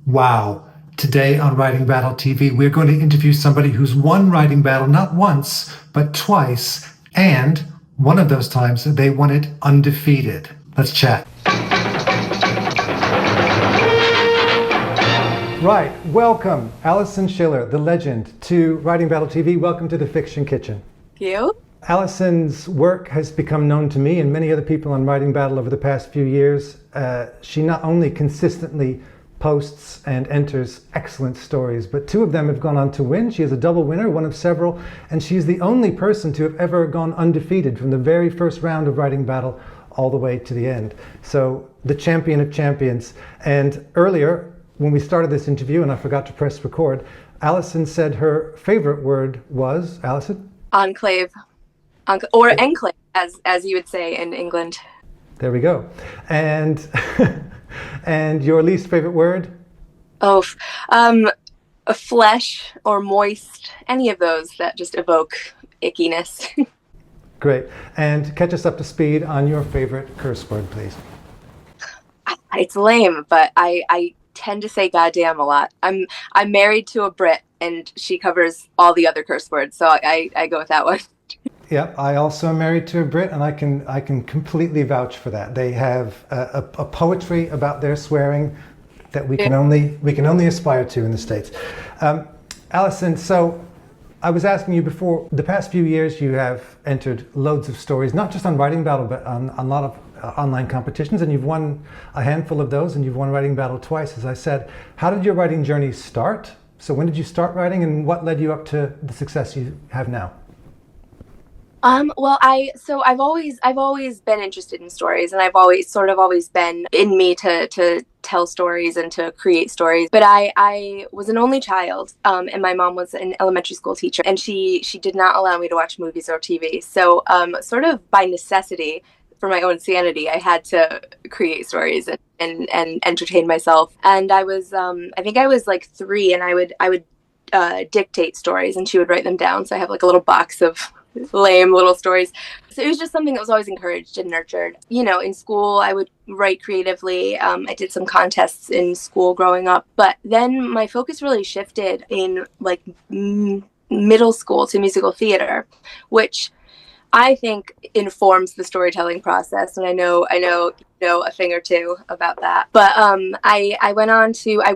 Wow. Today on Writing Battle TV, we're going to interview somebody who's won Writing Battle not once, but twice. And one of those times they won it undefeated. Let's chat. Right. Welcome, Alison Schiller, the legend, to Writing Battle TV. Welcome to the Fiction Kitchen. Thank you. Alison's work has become known to me and many other people on Writing Battle over the past few years. She not only consistently posts and enters excellent stories, but two of them have gone on to win. She is a double winner, one of several, and she's the only person to have ever gone undefeated from the very first round of Writing Battle all the way to the end. So the champion of champions. And earlier, when we started this interview, and I forgot to press record, Alison said her favorite word was, Alison? Enclave. Or enclave, as you would say in England. There we go. And and your least favorite word? Oh, flesh or moist, any of those that just evoke ickiness. Great. And catch us up to speed on your favorite curse word, please. It's lame, but I tend to say goddamn a lot. I'm married to a Brit, and she covers all the other curse words, so I go with that one. Yeah, I also am married to a Brit, and I can completely vouch for that. They have a poetry about their swearing that we can only aspire to in the States. Alison, so I was asking you before, the past few years you have entered loads of stories, not just on Writing Battle, but on a lot of online competitions, and you've won a handful of those, and you've won Writing Battle twice, as I said. How did your writing journey start? So when did you start writing, and what led you up to the success you have now? Well, I've always been interested in stories, and I've always been in me to tell stories and to create stories. But I was an only child, and my mom was an elementary school teacher, and she did not allow me to watch movies or TV. So, sort of by necessity, for my own sanity, I had to create stories and entertain myself. And I think I was like 3, and I would dictate stories, and she would write them down. So I have like a little box of lame little stories. So it was just something that was always encouraged and nurtured. You know, in school, I would write creatively. I did some contests in school growing up, but then my focus really shifted in like middle school to musical theater, which I think informs the storytelling process, and I know a thing or two about that. But I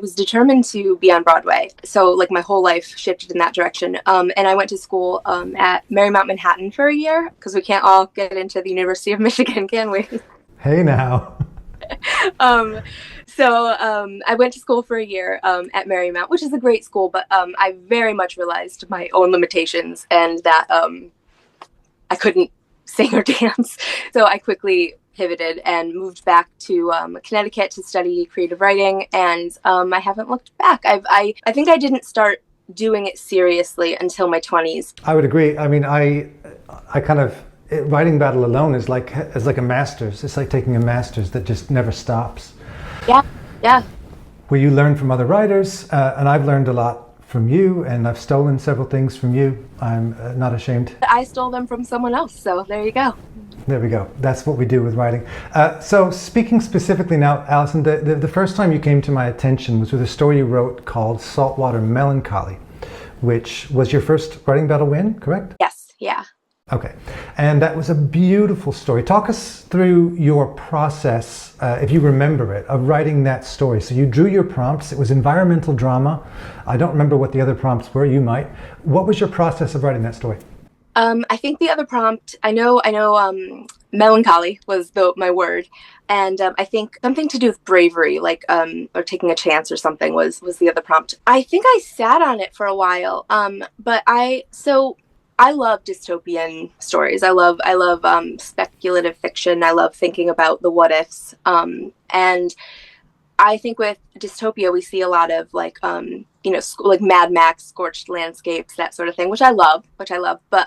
was determined to be on Broadway, so like my whole life shifted in that direction. And I went to school at Marymount Manhattan for a year, because we can't all get into the University of Michigan, can we? Hey now. So I went to school for a year at Marymount, which is a great school, but I very much realized my own limitations, and that I couldn't sing or dance. So I quickly pivoted and moved back to Connecticut to study creative writing. And I haven't looked back. I think I didn't start doing it seriously until my 20s. I would agree. I mean, I kind of, Writing Battle alone is like a master's. It's like taking a master's that just never stops. Yeah. Where you learn from other writers, and I've learned a lot from you, and I've stolen several things from you. I'm not ashamed. I stole them from someone else, so there you go. There we go. That's what we do with writing. So speaking specifically now, Alison, the first time you came to my attention was with a story you wrote called Saltwater Melancholy, which was your first Writing Battle win, correct? Yes, yeah. Okay, and that was a beautiful story. Talk us through your process, if you remember it, of writing that story. So you drew your prompts. It was environmental drama. I don't remember what the other prompts were. You might. What was your process of writing that story? I think the other prompt, I know, melancholy was my word, and I think something to do with bravery, like or taking a chance or something was the other prompt. I think I sat on it for a while, but I love dystopian stories. I love speculative fiction. I love thinking about the what ifs. And I think with dystopia, we see a lot of like like Mad Max, scorched landscapes, that sort of thing, which I love. But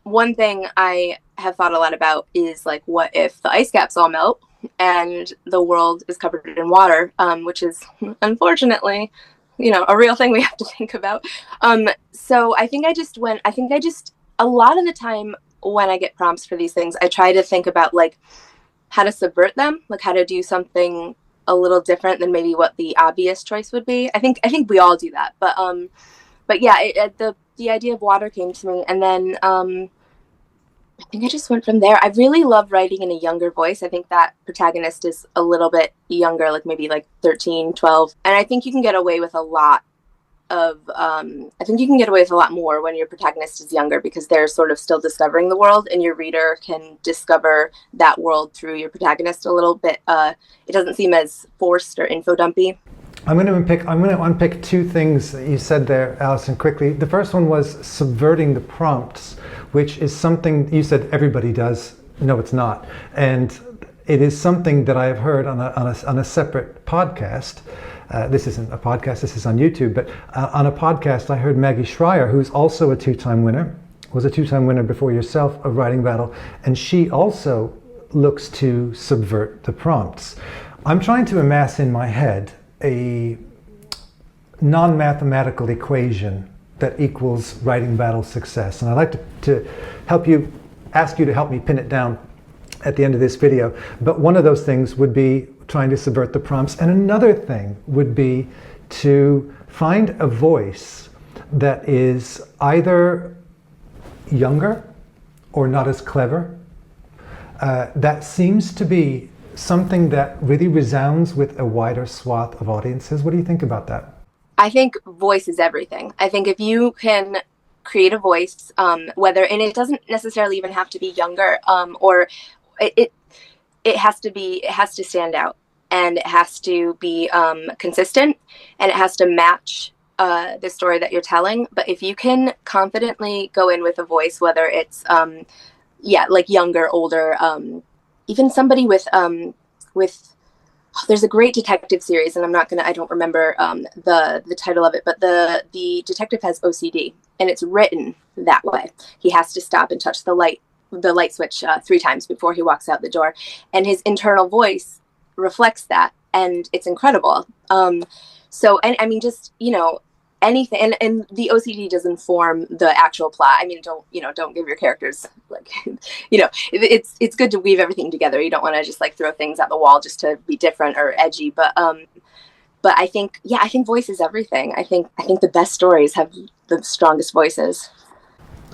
one thing I have thought a lot about is like, what if the ice caps all melt and the world is covered in water, which is unfortunately a real thing we have to think about. So I think a lot of the time when I get prompts for these things, I try to think about like how to subvert them, like how to do something a little different than maybe what the obvious choice would be. I think we all do that, but yeah, the idea of water came to me, and then I think I just went from there. I really love writing in a younger voice. I think that protagonist is a little bit younger, like maybe like 13, 12. And I think you can get away with a lot I think you can get away with a lot more when your protagonist is younger, because they're sort of still discovering the world, and your reader can discover that world through your protagonist a little bit. It doesn't seem as forced or info dumpy. I'm going to unpick two things that you said there, Alison, quickly. The first one was subverting the prompts, which is something you said everybody does. No, it's not. And it is something that I have heard on a separate podcast. This isn't a podcast, this is on YouTube, but on a podcast I heard Maggie Schreier, who's also a two-time winner, was a two-time winner before yourself of Writing Battle, and she also looks to subvert the prompts. I'm trying to amass in my head a non-mathematical equation that equals Writing Battle success, and I'd like to ask you to help me pin it down at the end of this video. But one of those things would be trying to subvert the prompts, and another thing would be to find a voice that is either younger or not as clever. That seems to be something that really resounds with a wider swath of audiences. What do you think about that? I think voice is everything. I think if you can create a voice, and it doesn't necessarily even have to be younger, or it has to stand out, and it has to be consistent, and it has to match the story that you're telling. But if you can confidently go in with a voice, whether it's like younger, older, even somebody with there's a great detective series, and I don't remember the title of it, but the detective has OCD, and it's written that way. He has to stop and touch the light switch 3 times before he walks out the door, and his internal voice reflects that, and it's incredible. So, and I mean, just, anything, and the OCD does inform the actual plot. I mean, don't give your characters it's good to weave everything together. You don't want to just like throw things at the wall just to be different or edgy, but I think voice is everything. I think the best stories have the strongest voices.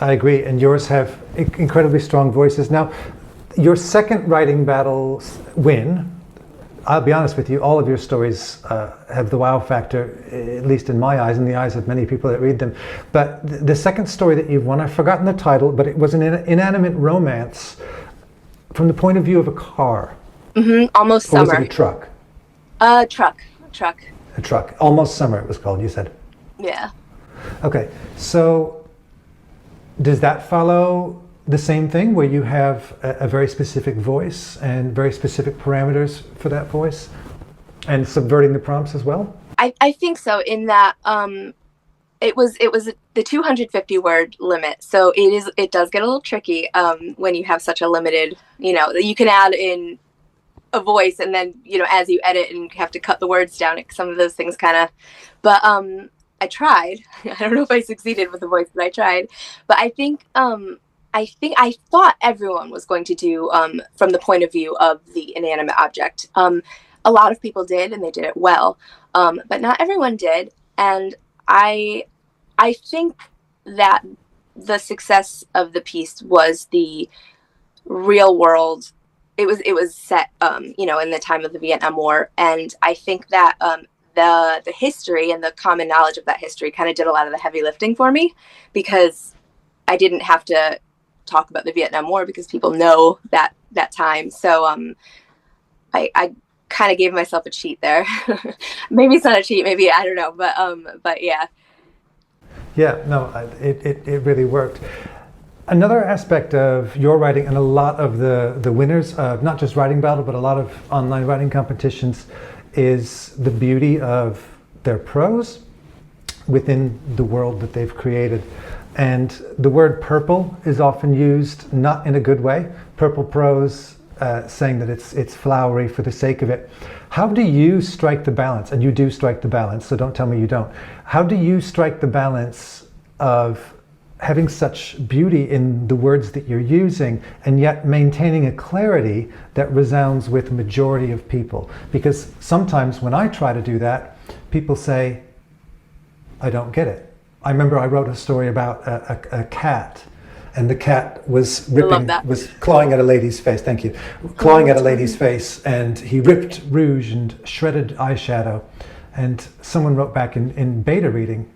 I agree, and yours have incredibly strong voices. Now, your second Writing Battle win, I'll be honest with you, all of your stories have the wow factor, at least in my eyes, in the eyes of many people that read them. But the second story that you've won, I've forgotten the title, but it was an inanimate romance from the point of view of a car. Mm-hmm. Almost Summer. Or was it a truck? Truck. A truck. Almost Summer it was called, you said. Yeah. Okay, so does that follow the same thing, where you have a very specific voice and very specific parameters for that voice, and subverting the prompts as well? I think so, in that it was the 250 word limit, so it does get a little tricky when you have such a limited, you can add in a voice, and then as you edit and have to cut the words down, some of those things kind of, but I tried. I don't know if I succeeded with the voice, but I tried. But I thought everyone was going to do from the point of view of the inanimate object. A lot of people did, and they did it well, but not everyone did. And I think that the success of the piece was the real world. It was set, in the time of the Vietnam War, and I think that the history and the common knowledge of that history kind of did a lot of the heavy lifting for me, because I didn't have to talk about the Vietnam War because people know that time. So I kind of gave myself a cheat there. Maybe it's not a cheat, maybe, I don't know, but yeah. Yeah, no, it really worked. Another aspect of your writing, and a lot of the winners of not just Writing Battle, but a lot of online writing competitions, is the beauty of their prose within the world that they've created. And the word purple is often used not in a good way. Purple prose, saying that it's flowery for the sake of it. How do you strike the balance? And you do strike the balance, so don't tell me you don't. How do you strike the balance of having such beauty in the words that you're using, and yet maintaining a clarity that resounds with the majority of people. Because sometimes when I try to do that, people say, I don't get it. I remember I wrote a story about a cat, and the cat was clawing at a lady's face. Thank you. Clawing at a lady's face, and he ripped rouge and shredded eyeshadow. And someone wrote back in beta reading,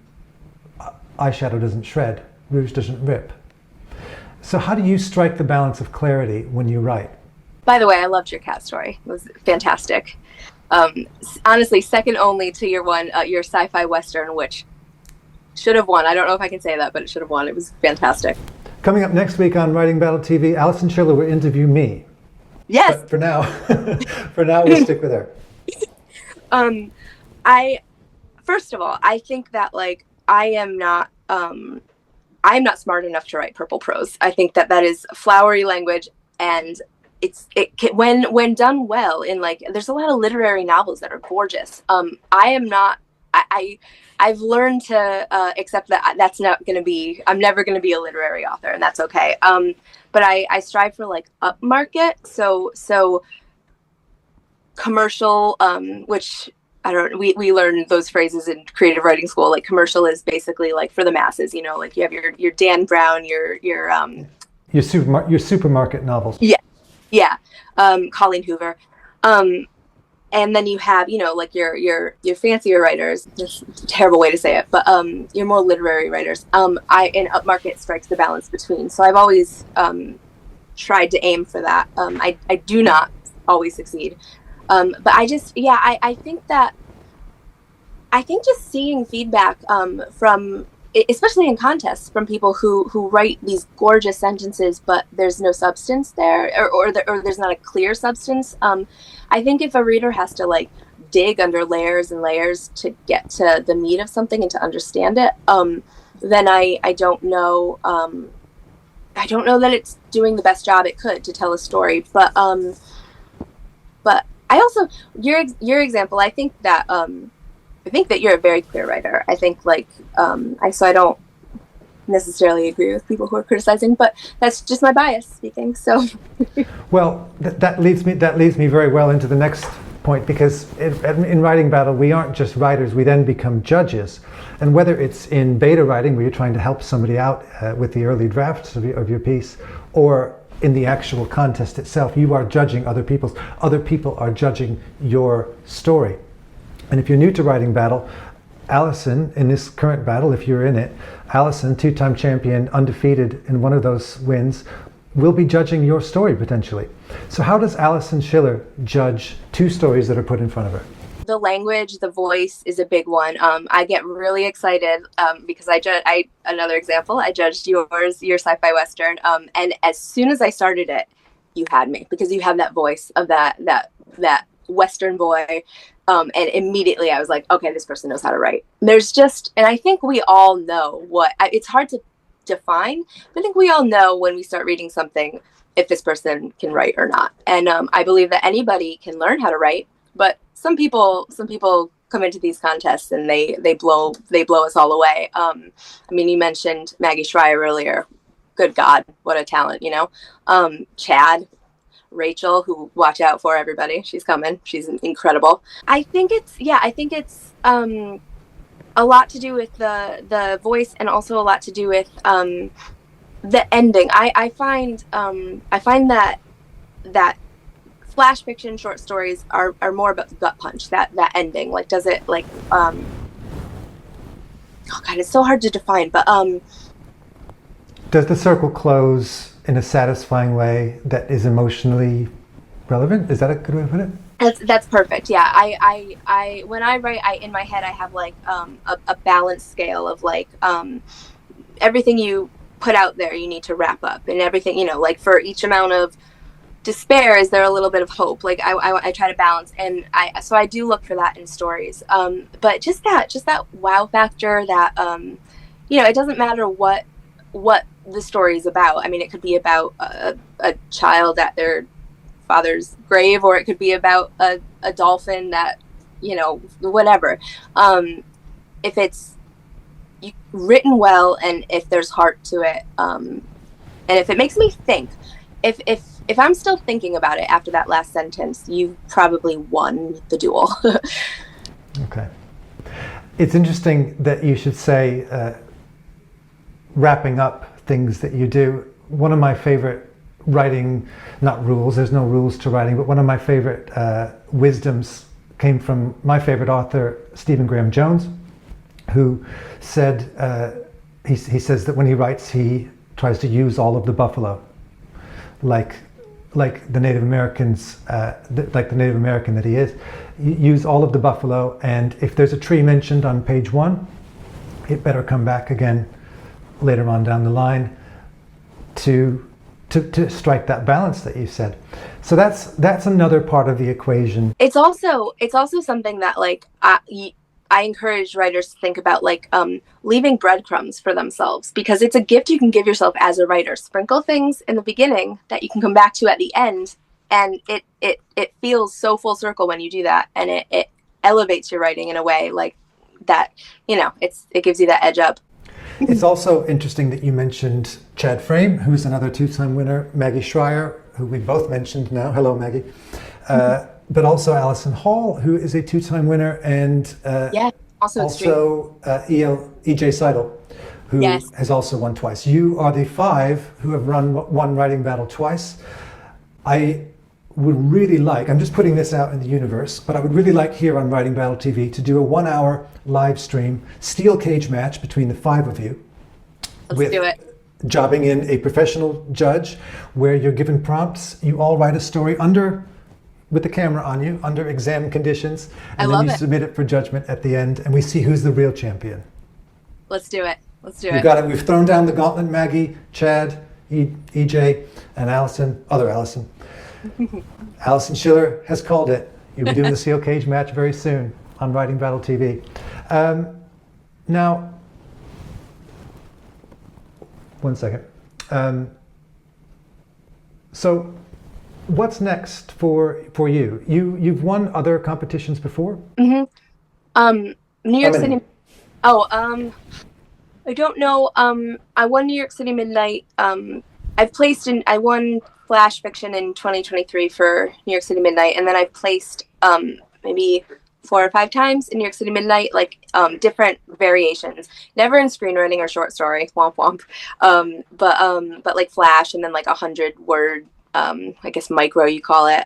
eyeshadow doesn't shred, rouge doesn't rip. So how do you strike the balance of clarity when you write? By the way, I loved your cat story. It was fantastic. Honestly, second only to your one, your sci-fi Western, which should have won. I don't know if I can say that, but it should have won. It was fantastic. Coming up next week on Writing Battle TV, Alison Schiller will interview me. Yes. But for now, we'll stick with her. First of all, I think that I'm not smart enough to write purple prose. I think that is flowery language, and when done well there's a lot of literary novels that are gorgeous. I am not. I've learned to accept that that's not going to be. I'm never going to be a literary author, and that's okay. But I strive for upmarket, so commercial, which. I don't. We learn those phrases in creative writing school. Commercial is basically for the masses. You have your Dan Brown, your supermarket novels. Yeah. Colleen Hoover, and then you have your fancier writers. That's a terrible way to say it, but your more literary writers. In upmarket strikes the balance between. So I've always tried to aim for that. I do not always succeed. But I think just seeing feedback from, especially in contests, from people who write these gorgeous sentences, but there's no substance there, or there's not a clear substance. I think if a reader has to dig under layers and layers to get to the meat of something and to understand it, then I don't know. I don't know that it's doing the best job it could to tell a story, but I also your example. I think that you're a very clear writer. I think I don't necessarily agree with people who are criticizing, but that's just my bias speaking. So, well, that leads me very well into the next point, because in Writing Battle we aren't just writers; we then become judges. And whether it's in beta writing, where you're trying to help somebody out with the early drafts of your piece, or in the actual contest itself, you are judging other people's. Other people are judging your story. And if you're new to Writing Battle, Alison, in this current battle, if you're in it, Alison, two-time champion, undefeated in one of those wins, will be judging your story potentially. So how does Alison Schiller judge two stories that are put in front of her? The language, the voice is a big one. I get really excited because another example, I judged your sci-fi Western, and as soon as I started it, you had me, because you have that voice of that Western boy, and immediately I was like, okay, this person knows how to write. And I think we all know it's hard to define, but I think we all know when we start reading something if this person can write or not. And I believe that anybody can learn how to write, but some people come into these contests and they blow us all away. You mentioned Maggie Schreier earlier. Good God, what a talent, Chad, Rachel, who watch out for, everybody. She's coming. She's incredible. I think it's a lot to do with the voice, and also a lot to do with the ending. I find that flash fiction short stories are more about the gut punch, that ending. Does it oh God, it's so hard to define, but does the circle close in a satisfying way that is emotionally relevant? Is that a good way to put it? That's perfect. Yeah. I when I write, in my head I have a balance scale of everything you put out there you need to wrap up, and everything, for each amount of despair, is there a little bit of hope? I try to balance, and I do look for that in stories. But just that wow factor, that it doesn't matter what the story is about. It could be about a child at their father's grave, or it could be about a dolphin that, whatever. If written well, and if there's heart to it, and if it makes me think, if I'm still thinking about it after that last sentence, you've probably won the duel. Okay. It's interesting that you should say wrapping up things that you do. One of my favorite writing, not rules, there's no rules to writing, but one of my favorite wisdoms came from my favorite author, Stephen Graham Jones, who said, he says that when he writes, he tries to use all of the buffalo, like the Native Americans, like the Native American that he is. Use all of the buffalo, and if there's a tree mentioned on page 1, it better come back again later on down the line to strike that balance that you said. So that's another part of the equation. It's also something that like I encourage writers to think about, like leaving breadcrumbs for themselves, because it's a gift you can give yourself as a writer. Sprinkle things in the beginning that you can come back to at the end, and it feels so full circle when you do that, and it elevates your writing in a way like that, it gives you that edge up. It's also interesting that you mentioned Chad Frame, who's another 2-time winner, Maggie Schreier, who we both mentioned now. Hello, Maggie. But also Alison Hall, who is a 2-time winner, and also E.J. Seidel, who has also won twice. You are the 5 who have won Writing Battle twice. I would really like, I'm just putting this out in the universe, but I would really like here on Writing Battle TV to do a 1-hour live stream steel cage match between the 5 of you. Let's do it. Jobbing in a professional judge where you're given prompts. You all write a story with the camera on you, under exam conditions, and then you submit it for judgment at the end, and we see who's the real champion. Let's do it. You got it. We've thrown down the gauntlet, Maggie, Chad, EJ, and Alison, other Alison. Alison Schiller has called it. You'll be doing the steel cage match very soon on Writing Battle TV. Now, one second. So, what's next for you? You've won other competitions before? Mm-hmm. New York City. I don't know. I won New York City Midnight. I won Flash Fiction in 2023 for New York City Midnight, and then I've placed maybe 4 or 5 times in New York City Midnight, like different variations. Never in screenwriting or short story, womp womp. But like Flash, and then like 100-word, I guess micro you call it.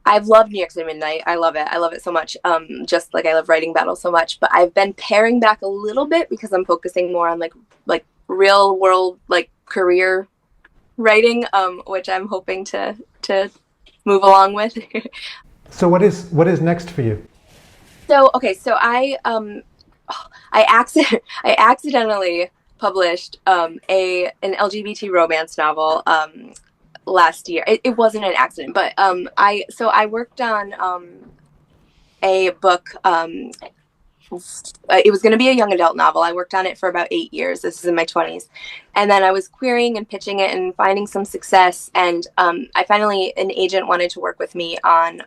I've loved New York City Midnight. I love it so much. Just like I love Writing Battle so much. But I've been paring back a little bit because I'm focusing more on like real world, like career writing, which I'm hoping to move along with. So what is next for you? So I accidentally published an LGBT romance novel last year. It wasn't an accident, but I worked on a book. It was going to be a young adult novel. I worked on it for about 8 years. This is in my 20s. And then I was querying and pitching it and finding some success. And I finally, an agent wanted to work with me on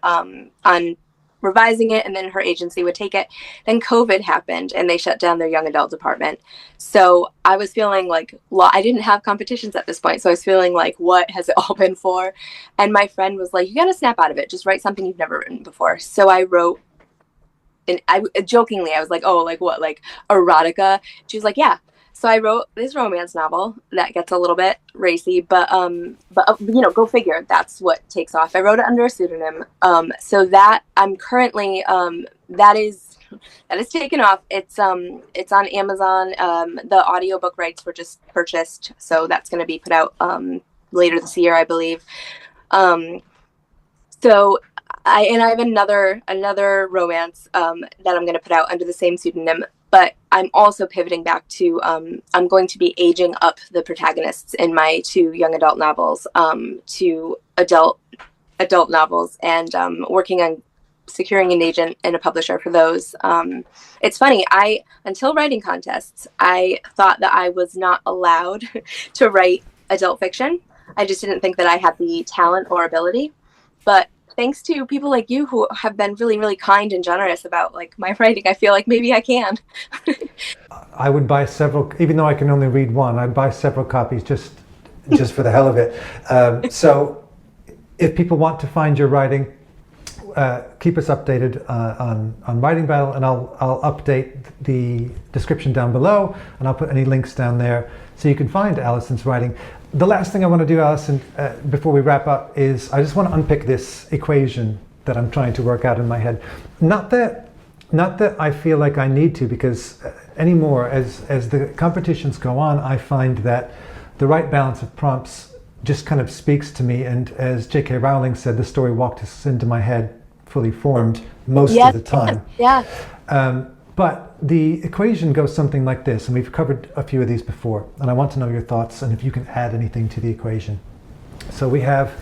revising it, and then her agency would take it. Then COVID happened and they shut down their young adult department. So I was feeling like, I didn't have competitions at this point. So I was feeling like, what has it all been for? And my friend was like, you got to snap out of it. Just write something you've never written before. So I wrote, and jokingly, I was like, oh, like what, like erotica? She was like, yeah. So I wrote this romance novel that gets a little bit racy, but go figure. That's what takes off. I wrote it under a pseudonym. So that I'm currently that is taken off. It's on Amazon. The audiobook rights were just purchased, so that's going to be put out later this year, I believe. So I have another romance that I'm going to put out under the same pseudonym. But I'm also pivoting back to, I'm going to be aging up the protagonists in my 2 young adult novels to adult novels, and working on securing an agent and a publisher for those. It's funny, until writing contests, I thought that I was not allowed to write adult fiction. I just didn't think that I had the talent or ability. But thanks to people like you who have been really, really kind and generous about like my writing, I feel like maybe I can. I would buy several, even though I can only read one. I'd buy several copies just for the hell of it. So, if people want to find your writing, keep us updated on Writing Battle, and I'll update the description down below, and I'll put any links down there so you can find Alison's writing. The last thing I want to do, Alison, before we wrap up, is I just want to unpick this equation that I'm trying to work out in my head. Not that I feel like I need to, because anymore, as the competitions go on, I find that the right balance of prompts just kind of speaks to me. And as J.K. Rowling said, the story walked us into my head fully formed most of the time. Yeah. But the equation goes something like this, and we've covered a few of these before, and I want to know your thoughts and if you can add anything to the equation. So we have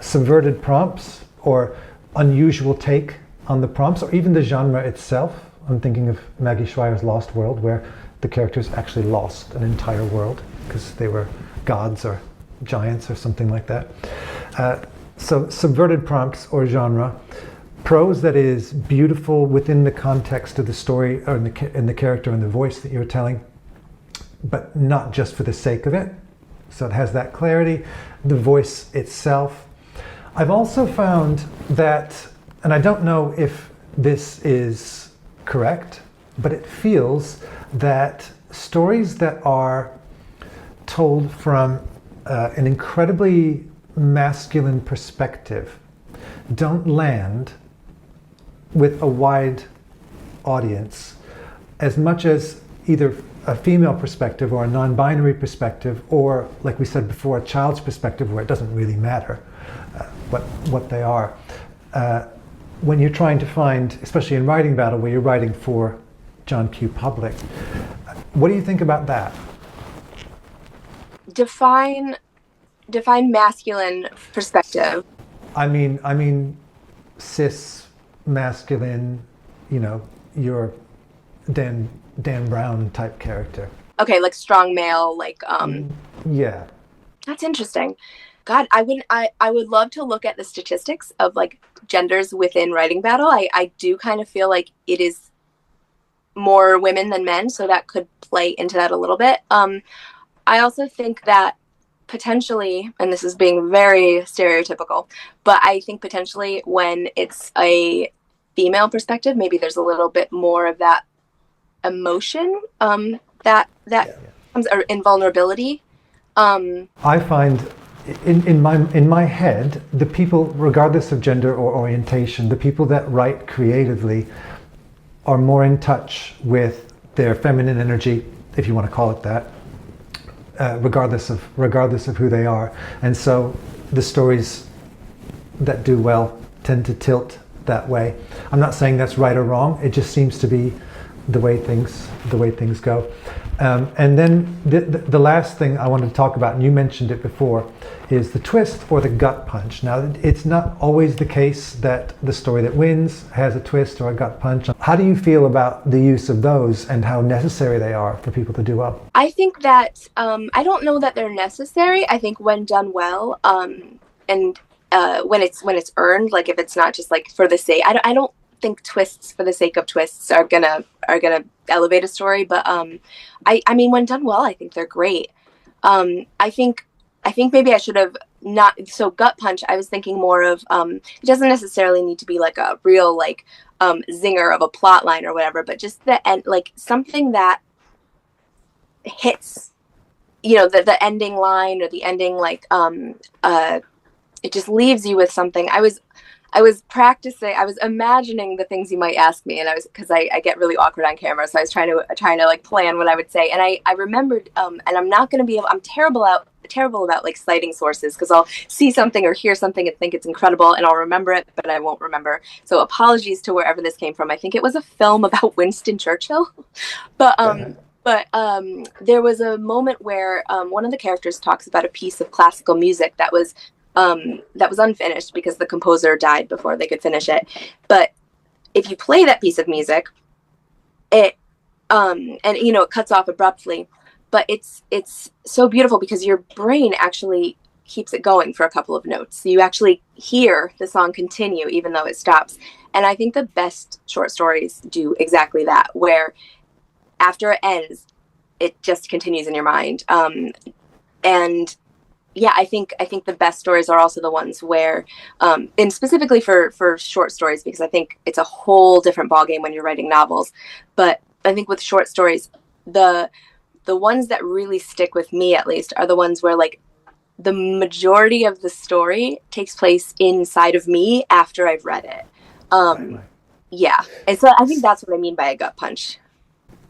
subverted prompts, or unusual take on the prompts, or even the genre itself. I'm thinking of Maggie Schreier's Lost World, where the characters actually lost an entire world because they were gods or giants or something like that. So subverted prompts or genre. Prose that is beautiful within the context of the story, or in the character and the voice that you're telling, but not just for the sake of it. So it has that clarity, the voice itself. I've also found that, and I don't know if this is correct, but it feels that stories that are told from an incredibly masculine perspective don't land with a wide audience as much as either a female perspective or a non-binary perspective, or, like we said before, a child's perspective, where it doesn't really matter what they are. When you're trying to find, especially in Writing Battle, where you're writing for John Q. Public, what do you think about that? Define masculine perspective. I mean cis masculine, your Dan Brown type character. Okay, like strong male, like Yeah. That's interesting. God, I would love to look at the statistics of like genders within Writing Battle. I do kind of feel like it is more women than men, so that could play into that a little bit. I also think that potentially, and this is being very stereotypical, but I think potentially when it's a female perspective, maybe there's a little bit more of that emotion that comes, or invulnerability. I find in my head, the people, regardless of gender or orientation, the people that write creatively are more in touch with their feminine energy, if you want to call it that, regardless of who they are. And so the stories that do well tend to tilt that way. I'm not saying that's right or wrong. It just seems to be the way things go. And then the last thing I wanted to talk about, and you mentioned it before, is the twist or the gut punch. Now, it's not always the case that the story that wins has a twist or a gut punch. How do you feel about the use of those and how necessary they are for people to do well? I think that I don't know that they're necessary. I think when done well, and when it's earned, like if it's not just like for the sake, I don't think twists for the sake of twists are gonna elevate a story. But I mean, when done well, I think they're great. I think maybe I should have not, so gut punch, I was thinking more of it doesn't necessarily need to be like a real like zinger of a plot line or whatever, but just the end, like something that hits, the ending line or the ending, like it just leaves you with something. I was practicing, I was imagining the things you might ask me, and because I get really awkward on camera, so I was trying to like plan what I would say, and I remembered, and I'm not going to be able, I'm terrible about like citing sources, because I'll see something or hear something and think it's incredible, and I'll remember it, but I won't remember. So apologies to wherever this came from. I think it was a film about Winston Churchill, but there was a moment where one of the characters talks about a piece of classical music that was unfinished because the composer died before they could finish it. But if you play that piece of music, it it cuts off abruptly, but it's so beautiful because your brain actually keeps it going for a couple of notes. So you actually hear the song continue even though it stops. And I think the best short stories do exactly that, where after it ends, it just continues in your mind. And yeah, I think the best stories are also the ones where, and specifically for short stories, because I think it's a whole different ballgame when you're writing novels. But I think with short stories, the ones that really stick with me, at least, are the ones where like the majority of the story takes place inside of me after I've read it. Right, right. Yeah, and so I think that's what I mean by a gut punch.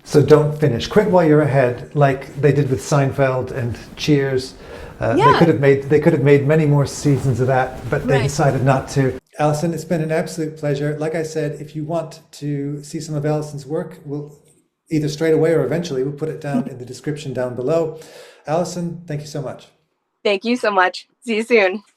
So don't finish. Quit while you're ahead, like they did with Seinfeld and Cheers. Yeah, They could have made many more seasons of that, but they right. decided not to. Alison, it's been an absolute pleasure. Like I said, if you want to see some of Alison's work, we'll either straight away or eventually we'll put it down in the description down below. Alison, thank you so much. Thank you so much. See you soon.